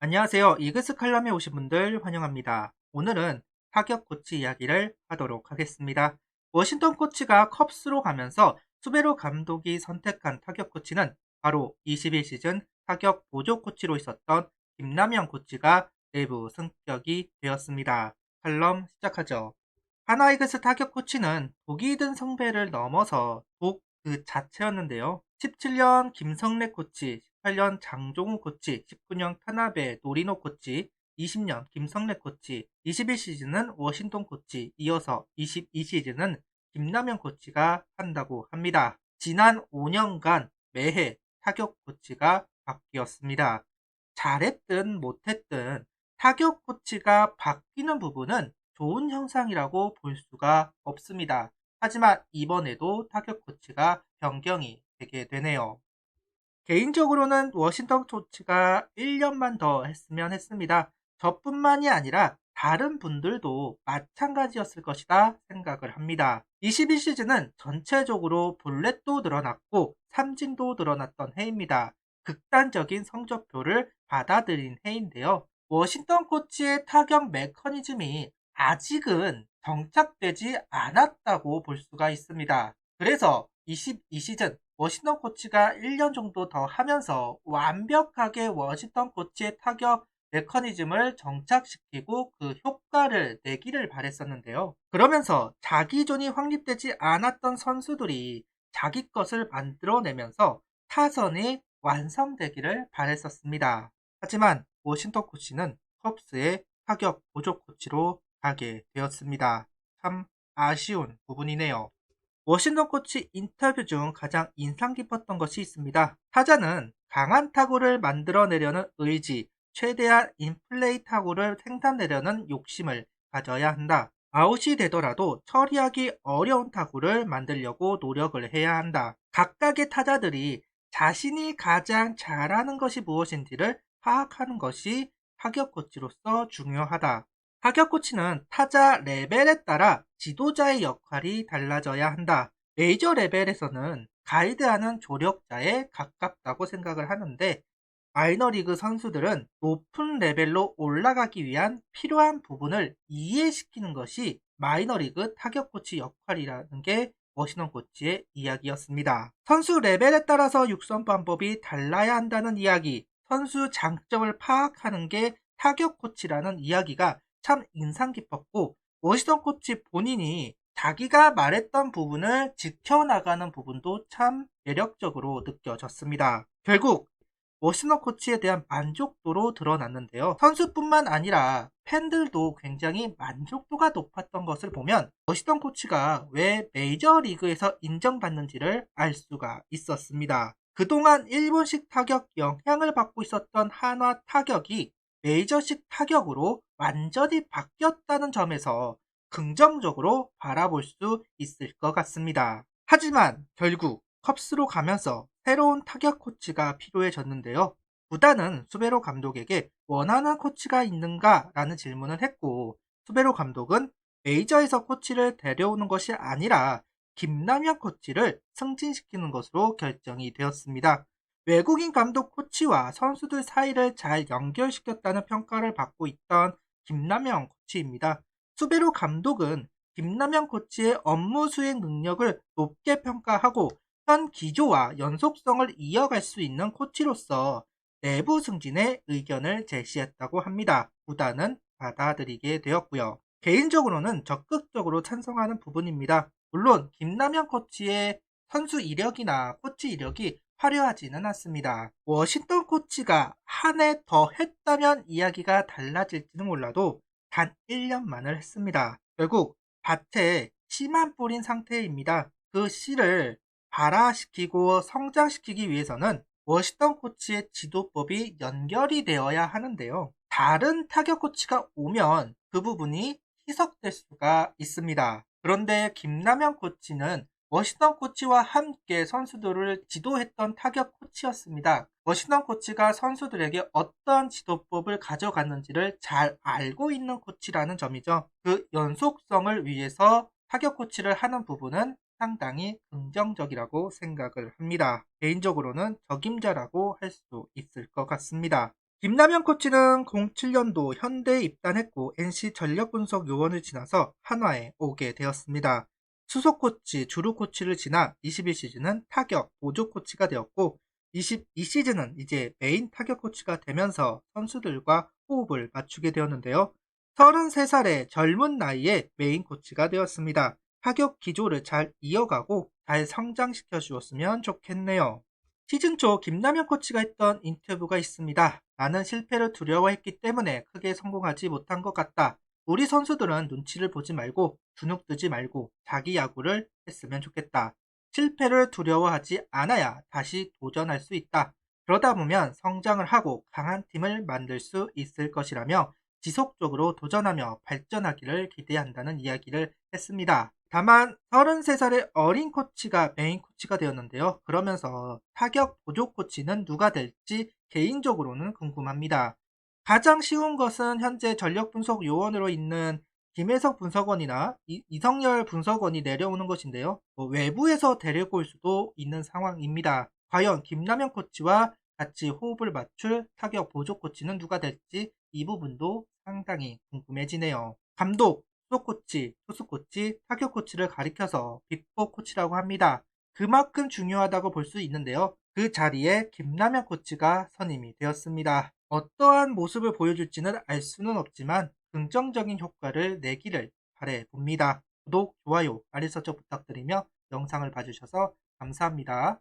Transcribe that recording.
안녕하세요. 이그스 칼럼에 오신 분들 환영합니다. 오늘은 타격 코치 이야기를 하도록 하겠습니다. 워싱턴 코치가 컵스로 가면서 수베로 감독이 선택한 타격 코치는 바로 21시즌 타격 보조 코치로 있었던 김남영 코치가 내부 승격이 되었습니다. 칼럼 시작하죠. 하나이글스 타격 코치는 독이 든 성배를 넘어서 독 그 자체였는데요. 17년 김성래 코치, 18년 장종우 코치, 19년 타나베 노리노 코치, 20년 김성래 코치, 21시즌은 워싱턴 코치, 이어서 22시즌은 김남영 코치가 한다고 합니다. 지난 5년간 매해 타격 코치가 바뀌었습니다. 잘했든 못했든 타격 코치가 바뀌는 부분은 좋은 현상이라고 볼 수가 없습니다. 하지만 이번에도 타격 코치가 변경이 되게 되네요. 개인적으로는 워싱턴 코치가 1년만 더 했으면 했습니다. 저뿐만이 아니라 다른 분들도 마찬가지였을 것이다 생각을 합니다. 21시즌은 전체적으로 볼넷도 늘어났고 삼진도 늘어났던 해입니다. 극단적인 성적표를 받아들인 해인데요. 워싱턴 코치의 타격 메커니즘이 아직은 정착되지 않았다고 볼 수가 있습니다. 그래서 22시즌 워싱턴 코치가 1년 정도 더 하면서 완벽하게 워싱턴 코치의 타격 메커니즘을 정착시키고 그 효과를 내기를 바랬었는데요. 그러면서 자기 존이 확립되지 않았던 선수들이 자기 것을 만들어내면서 타선이 완성되기를 바랬었습니다. 하지만 워싱턴 코치는 컵스의 타격 보조 코치로 가게 되었습니다. 참 아쉬운 부분이네요. 워싱턴 코치 인터뷰 중 가장 인상 깊었던 것이 있습니다. 타자는 강한 타구를 만들어내려는 의지, 최대한 인플레이 타구를 생산내려는 욕심을 가져야 한다. 아웃이 되더라도 처리하기 어려운 타구를 만들려고 노력을 해야 한다. 각각의 타자들이 자신이 가장 잘하는 것이 무엇인지를 파악하는 것이 타격 코치로서 중요하다. 타격 코치는 타자 레벨에 따라 지도자의 역할이 달라져야 한다. 메이저 레벨에서는 가이드하는 조력자에 가깝다고 생각을 하는데 마이너리그 선수들은 높은 레벨로 올라가기 위한 필요한 부분을 이해시키는 것이 마이너리그 타격 코치 역할이라는 게 워싱턴 코치의 이야기였습니다. 선수 레벨에 따라서 육성 방법이 달라야 한다는 이야기, 선수 장점을 파악하는 게 타격 코치라는 이야기가 참 인상 깊었고 워싱턴 코치 본인이 자기가 말했던 부분을 지켜나가는 부분도 참 매력적으로 느껴졌습니다. 결국 워싱턴 코치에 대한 만족도로 드러났는데요. 선수뿐만 아니라 팬들도 굉장히 만족도가 높았던 것을 보면 워싱턴 코치가 왜 메이저리그에서 인정받는지를 알 수가 있었습니다. 그동안 일본식 타격 영향을 받고 있었던 한화 타격이 메이저식 타격으로 완전히 바뀌었다는 점에서 긍정적으로 바라볼 수 있을 것 같습니다. 하지만 결국 컵스로 가면서 새로운 타격 코치가 필요해졌는데요. 구단은 수베로 감독에게 원하는 코치가 있는가라는 질문을 했고 수베로 감독은 메이저에서 코치를 데려오는 것이 아니라 김남현 코치를 승진시키는 것으로 결정이 되었습니다. 외국인 감독 코치와 선수들 사이를 잘 연결시켰다는 평가를 받고 있던 김남현 코치입니다. 수베로 감독은 김남현 코치의 업무 수행 능력을 높게 평가하고 현 기조와 연속성을 이어갈 수 있는 코치로서 내부 승진의 의견을 제시했다고 합니다. 구단은 받아들이게 되었고요. 개인적으로는 적극적으로 찬성하는 부분입니다. 물론 김남현 코치의 선수 이력이나 코치 이력이 화려하지는 않습니다. 워싱턴 코치가 한 해 더 했다면 이야기가 달라질지는 몰라도 단 1년만을 했습니다. 결국 밭에 씨만 뿌린 상태입니다. 그 씨를 발화시키고 성장시키기 위해서는 워싱턴 코치의 지도법이 연결이 되어야 하는데요. 다른 타격 코치가 오면 그 부분이 희석될 수가 있습니다. 그런데 김남현 코치는 워싱턴 코치와 함께 선수들을 지도했던 타격 코치였습니다. 워싱턴 코치가 선수들에게 어떤 지도법을 가져갔는지를 잘 알고 있는 코치라는 점이죠. 그 연속성을 위해서 타격 코치를 하는 부분은 상당히 긍정적이라고 생각을 합니다. 개인적으로는 적임자라고 할 수 있을 것 같습니다. 김남현 코치는 07년도 현대에 입단했고 NC 전력 분석 요원을 지나서 한화에 오게 되었습니다. 수석 코치, 주루 코치를 지나 21시즌은 타격 보조 코치가 되었고 22시즌은 이제 메인 타격 코치가 되면서 선수들과 호흡을 맞추게 되었는데요. 33살의 젊은 나이에 메인 코치가 되었습니다. 타격 기조를 잘 이어가고 잘 성장시켜 주었으면 좋겠네요. 시즌 초 김남현 코치가 했던 인터뷰가 있습니다. 나는 실패를 두려워했기 때문에 크게 성공하지 못한 것 같다. 우리 선수들은 눈치를 보지 말고 주눅 들지 말고 자기 야구를 했으면 좋겠다. 실패를 두려워하지 않아야 다시 도전할 수 있다. 그러다 보면 성장을 하고 강한 팀을 만들 수 있을 것이라며 지속적으로 도전하며 발전하기를 기대한다는 이야기를 했습니다. 다만 33살의 어린 코치가 메인 코치가 되었는데요. 그러면서 타격 보조 코치는 누가 될지 개인적으로는 궁금합니다. 가장 쉬운 것은 현재 전력 분석 요원으로 있는 김혜석 분석원이나 이성열 분석원이 내려오는 것인데요. 외부에서 데리고 올 수도 있는 상황입니다. 과연 김남현 코치와 같이 호흡을 맞출 타격 보조 코치는 누가 될지 이 부분도 상당히 궁금해지네요. 감독, 수석 코치, 투수 코치, 타격 코치를 가리켜서 빅4 코치라고 합니다. 그만큼 중요하다고 볼 수 있는데요. 그 자리에 김남현 코치가 선임이 되었습니다. 어떠한 모습을 보여줄지는 알 수는 없지만 긍정적인 효과를 내기를 바라봅니다. 구독, 좋아요, 알림 설정 부탁드리며 영상을 봐주셔서 감사합니다.